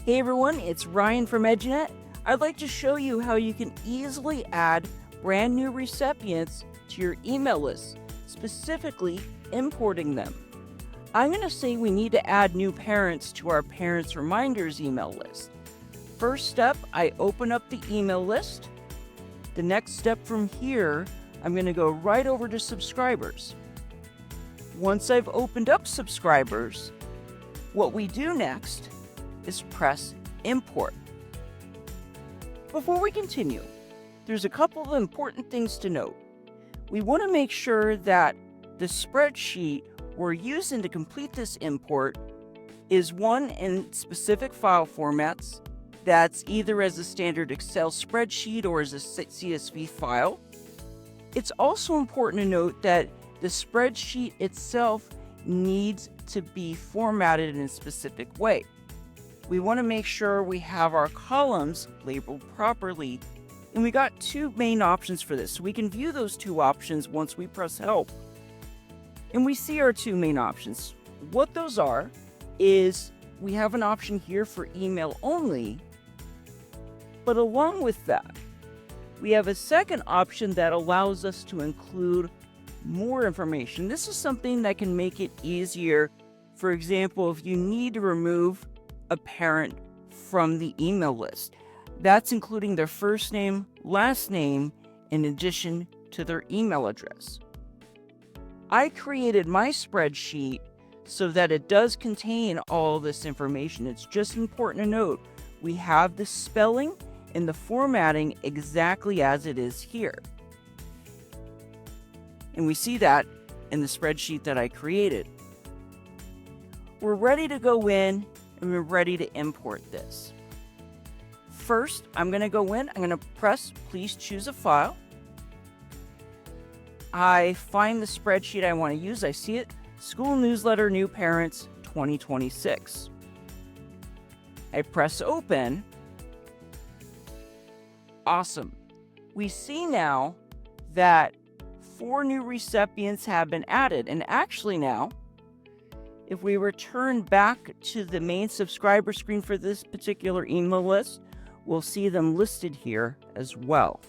Hey everyone, it's Ryan from EdgeNet. I'd like to show you how you can easily add brand new recipients to your email list, specifically importing them. I'm going to say we need to add new parents to our Parents Reminders email list. First step, I open up the email list. The next step from here, I'm going to go right over to subscribers. Once I've opened up subscribers, what we do next is press import. Before we continue, there's a couple of important things to note. We want to make sure that the spreadsheet we're using to complete this import is one in specific file formats, that's either as a standard Excel spreadsheet or as a CSV file. It's also important to note that the spreadsheet itself needs to be formatted in a specific way. We want to make sure we have our columns labeled properly, and we got two main options for this. So we can view those two options once we press help. And we see our two main options. What those are is we have an option here for email only, but along with that, we have a second option that allows us to include more information. This is something that can make it easier. For example, if you need to remove a parent from the email list, that's including their first name, last name, in addition to their email address. I created my spreadsheet so that it does contain all this information. It's just important to note we have the spelling and the formatting exactly as it is here. And we see that in the spreadsheet that I created. We're ready to go in and we're ready to import this. First, I'm going to go in, I'm going to press please choose a file. I find the spreadsheet I want to use. I see it, School Newsletter New Parents 2026. I press open. Awesome. We see now that 4 new recipients have been added. And actually now, if we return back to the main subscriber screen for this particular email list, we'll see them listed here as well.